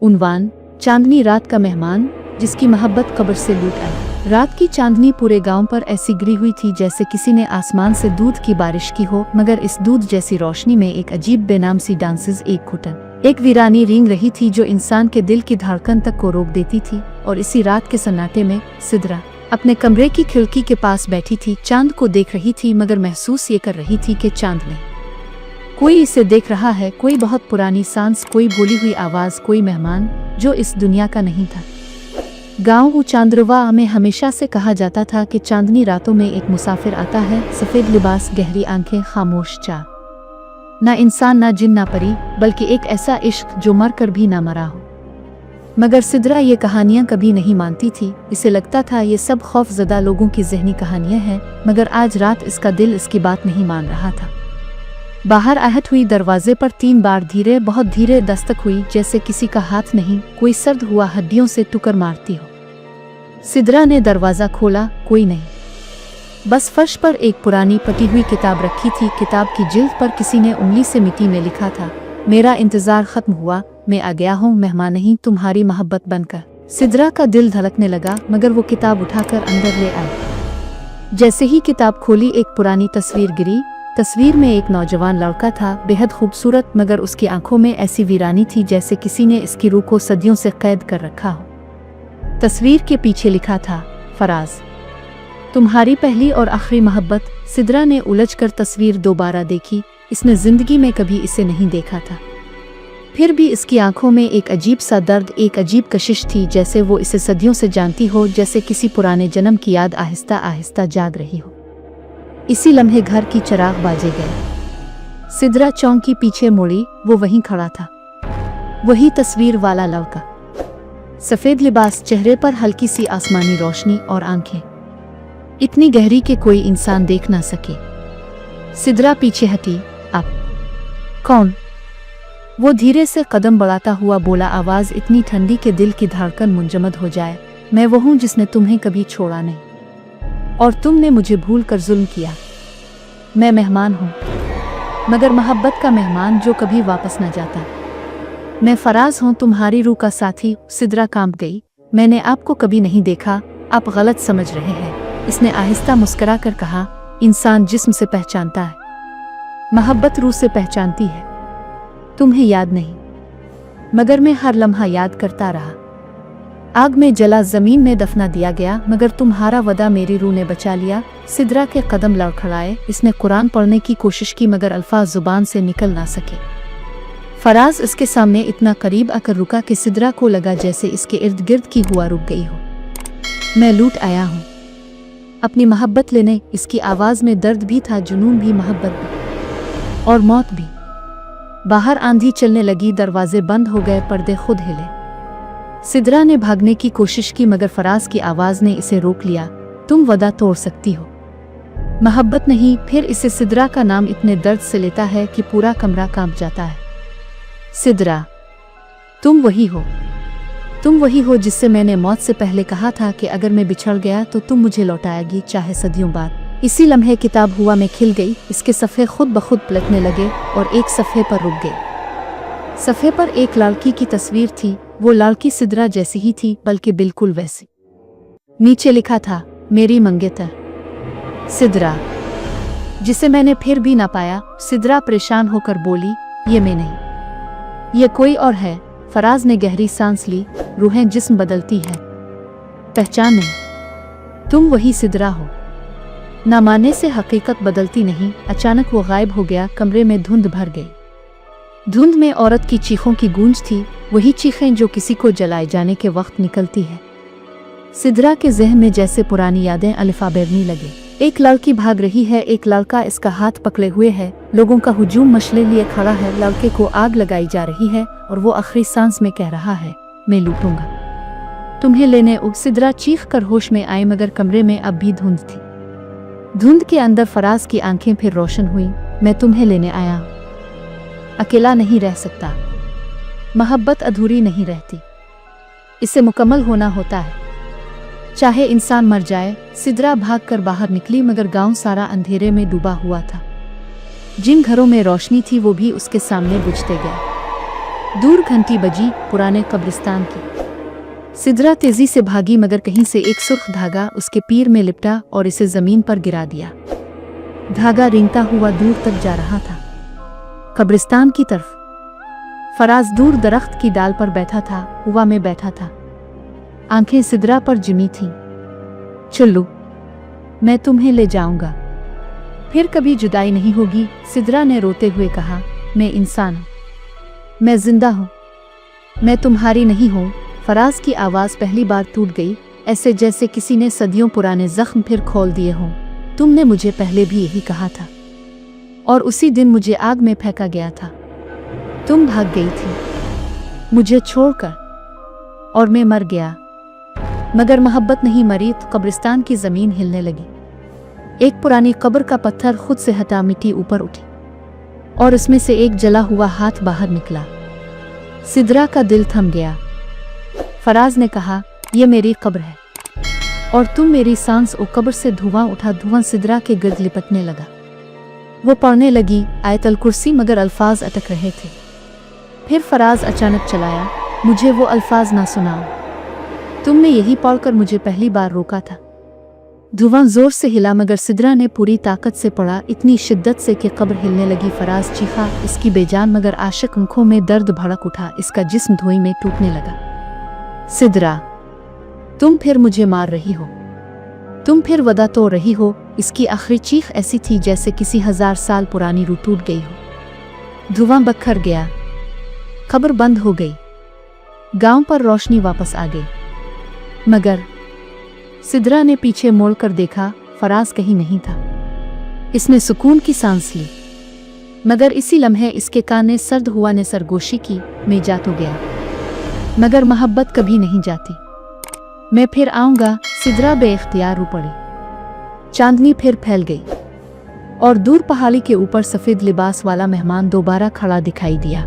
उन्वान, चांदनी रात का मेहमान जिसकी मोहब्बत कब्र से लूट आई। रात की चांदनी पूरे गांव पर ऐसी गिरी हुई थी जैसे किसी ने आसमान से दूध की बारिश की हो, मगर इस दूध जैसी रोशनी में एक अजीब बेनाम सी डांसेस, एक घुटन, एक वीरानी रेंग रही थी जो इंसान के दिल की धड़कन तक को रोक देती थी। और इसी रात के सन्नाटे में सिद्रा अपने कमरे की खिड़की के पास बैठी थी, चांद को देख रही थी, मगर महसूस ये कर रही थी कि चांद नहीं, कोई इसे देख रहा है। कोई बहुत पुरानी सांस, कोई भूली हुई आवाज, कोई मेहमान जो इस दुनिया का नहीं था। गाँव चांद्रवा में हमेशा से कहा जाता था कि चांदनी रातों में एक मुसाफिर आता है, सफेद लिबास, गहरी आंखें, खामोश चाह, ना इंसान ना जिन ना परी, बल्कि एक ऐसा इश्क जो मर कर भी ना मरा हो। मगर सिद्रा ये कहानियां कभी नहीं मानती थी। इसे लगता था ये सब खौफजदा लोगों की जहनी कहानियां हैं। मगर आज रात इसका दिल इसकी बात नहीं मान रहा था। बाहर आहट हुई, दरवाजे पर 3 बार धीरे, बहुत धीरे दस्तक हुई, जैसे किसी का हाथ नहीं, कोई सर्द हुआ हड्डियों से टुकर मारती हो। सिद्रा ने दरवाजा खोला, कोई नहीं, बस फर्श पर एक पुरानी पटी हुई किताब रखी थी। किताब की जिल्द पर किसी ने उंगली से मिट्टी में लिखा था, मेरा इंतजार खत्म हुआ, मैं आ गया हूँ, मेहमान नहीं, तुम्हारी मोहब्बत बनकर। सिद्रा का दिल धड़कने लगा, मगर वो किताब उठाकर अंदर ले आई। जैसे ही किताब खोली, एक पुरानी तस्वीर गिरी। तस्वीर में एक नौजवान लड़का था, बेहद खूबसूरत, मगर उसकी आंखों में ऐसी वीरानी थी जैसे किसी ने इसकी रूह को सदियों से कैद कर रखा हो। तस्वीर के पीछे लिखा था, फराज, तुम्हारी पहली और आखिरी मोहब्बत। सिद्रा ने उलझकर तस्वीर दोबारा देखी। इसने जिंदगी में कभी इसे नहीं देखा था। फिर भी इसकी आंखों में एक अजीब सा दर्द, एक अजीब कशिश थी, जैसे वो इसे सदियों से जानती हो, जैसे किसी पुराने जन्म की याद आहिस्ता आहिस्ता जाग रही हो। इसी लम्हे घर की चिराग बाजे गए। सिद्रा चौंकी, पीछे मुड़ी, वो वहीं खड़ा था, वही तस्वीर वाला लड़का, सफेद लिबास, चेहरे पर हल्की सी आसमानी रोशनी और आंखें इतनी गहरी कि कोई इंसान देख ना सके। सिद्रा पीछे हटी। आप कौन? वो धीरे से कदम बढ़ाता हुआ बोला, आवाज इतनी ठंडी कि दिल की धड़कन मुंजमद हो जाए। मैं वो हूँ जिसने तुम्हें कभी छोड़ा नहीं, और तुमने मुझे भूल कर जुल्म किया। मैं मेहमान हूँ, मगर मोहब्बत का मेहमान जो कभी वापस न जाता। मैं फराज हूँ, तुम्हारी रूह का साथी। सिद्रा कांप गई। मैंने आपको कभी नहीं देखा, आप गलत समझ रहे हैं, इसने आहिस्ता मुस्कुरा कर कहा। इंसान जिस्म से पहचानता है, मोहब्बत रूह से पहचानती है। तुम्हें याद नहीं, मगर मैं हर लम्हा याद करता रहा। आग में जला, जमीन में दफना दिया गया, मगर तुम्हारा वदा मेरी रूह ने बचा लिया। सिद्रा के कदम लड़खड़ाए। इसने कुरान पढ़ने की कोशिश की, मगर अल्फाज जुबान से निकल ना सके। फराज इसके सामने इतना करीब आकर रुका कि सिद्रा को लगा जैसे इसके इर्द गिर्द की हुआ रुक गई हो। मैं लूट आया हूँ अपनी मोहब्बत लेने। इसकी आवाज में दर्द भी था, जुनून भी, मोहब्बत भी, और मौत भी। बाहर आंधी चलने लगी, दरवाजे बंद हो गए, पर्दे खुद हिले। सिद्रा ने भागने की कोशिश की, मगर फराज की आवाज ने इसे रोक लिया। तुम वदा तोड़ सकती हो, मोहब्बत नहीं। फिर इसे सिद्रा का नाम इतने दर्द से लेता है कि पूरा कमरा कांप जाता है। सिद्रा, तुम वही हो, तुम वही हो जिससे मैंने मौत से पहले कहा था कि अगर मैं बिछड़ गया तो तुम मुझे लौटाएगी, चाहे सदियों बाद। इसी लम्हे किताब हुआ में खिल गई। इसके सफ़े खुद ब खुद पलटने लगे और एक सफ़े पर रुक गए। सफ़े पर एक लड़की की तस्वीर थी। वो लड़की सिद्रा जैसी ही थी, बल्कि बिल्कुल वैसी। नीचे लिखा था, मेरी मंगेतर सिद्रा, जिसे मैंने फिर भी ना पाया। सिद्रा परेशान होकर बोली, ये मैं नहीं, ये कोई और है। फराज ने गहरी सांस ली। रूहें जिस्म बदलती है, पहचान नहीं। तुम वही सिद्रा हो। ना मानने से हकीकत बदलती नहीं। अचानक वो गायब हो गया। कमरे में धुंध भर गई। धुंध में औरत की चीखों की गूंज थी, वही चीखें जो किसी को जलाए जाने के वक्त निकलती है। सिद्रा के ज़हन में जैसे पुरानी यादें अलिफाबेरनी लगे। एक लड़की भाग रही है, एक लड़का इसका हाथ पकड़े हुए है। लोगों का हुजूम मशले लिए खड़ा है। लड़के को आग लगाई जा रही है और वो आखिरी सांस में कह रहा है, मैं लूटूंगा तुम्हें लेने। सिद्रा चीख कर होश में आई, मगर कमरे में अब भी धुंध थी। धुंध के अंदर फराज की आंखें फिर रोशन हुई। मैं तुम्हें लेने आया हूँ, अकेला नहीं रह सकता। मोहब्बत अधूरी नहीं रहती, इसे मुकम्मल होना होता है, चाहे इंसान मर जाए। सिद्रा भागकर बाहर निकली, मगर गांव सारा अंधेरे में डूबा हुआ था। जिन घरों में रोशनी थी वो भी उसके सामने बुझते गए। दूर घंटी बजी, पुराने कब्रिस्तान की। सिद्रा तेजी से भागी मगर कहीं से एक सुर्ख धागा उसके पीर में लिपटा और इसे जमीन पर गिरा दिया। धागा रेंगता हुआ दूर तक जा रहा था, कब्रिस्तान की तरफ। फराज दूर दरख्त की डाल पर बैठा था, हवा में बैठा था, आंखें सिद्रा पर जिमी थीं। चलो, मैं तुम्हें ले जाऊंगा, फिर कभी जुदाई नहीं होगी, सिद्रा ने रोते हुए कहा। मैं इंसान हूं, मैं जिंदा हूं, मैं तुम्हारी नहीं हूं। फराज की आवाज़ पहली बार टूट गई, ऐसे जैसे किसी ने सदियों पुराने जख्म फिर खोल दिए हों। तुमने मुझे पहले भी यही कहा था, और उसी दिन मुझे आग में फेंका गया था। तुम भाग गई थी मुझे छोड़कर, और मैं मर गया। मगर मोहब्बत नहीं मरी। तो कब्रिस्तान की ज़मीन हिलने लगी। एक पुरानी कब्र का पत्थर खुद से हटा, मिट्टी ऊपर उठी, और उसमें से एक जला हुआ हाथ बाहर निकला। सिद्रा का दिल थम गया। फराज ने कहा, यह मेरी कब्र है और तुम मेरी सांस। ओ कब्र से धुआं उठा, धुआं सिद्रा के गिर्द लिपटने लगा। वो पढ़ने लगी आयतल कुर्सी, मगर अल्फाज अटक रहे थे। फिर फराज अचानक चलाया, मुझे वो अल्फाज ना सुनाओ, तुमने यही पढ़कर मुझे पहली बार रोका था। धुआं जोर से हिला, मगर सिद्रा ने पूरी ताकत से पढ़ा, इतनी शिद्दत से कि कब्र हिलने लगी। फराज चीखा, इसकी बेजान मगर आशिक आंखों में दर्द भड़क उठा, इसका जिस्म धुएं में टूटने लगा। सिद्रा, तुम फिर मुझे मार रही हो, तुम फिर वदा तोड़ रही हो। इसकी आखिरी चीख ऐसी थी जैसे किसी 1000 साल पुरानी रूह टूट गई हो। धुआं बखर गया, खबर बंद हो गई, गांव पर रोशनी वापस आ गई। मगर सिद्रा ने पीछे मोड़कर देखा, फराज कहीं नहीं था। इसने सुकून की सांस ली, मगर इसी लम्हे इसके कान ने सर्द हुआ ने सरगोशी की, मैं जा तो गया, मगर मोहब्बत कभी नहीं जाती, मैं फिर आऊंगा। सिद्रा बेइख्तियार रो पड़ी। चांदनी फिर फैल गई और दूर पहाड़ी के ऊपर सफेद लिबास वाला मेहमान दोबारा खड़ा दिखाई दिया।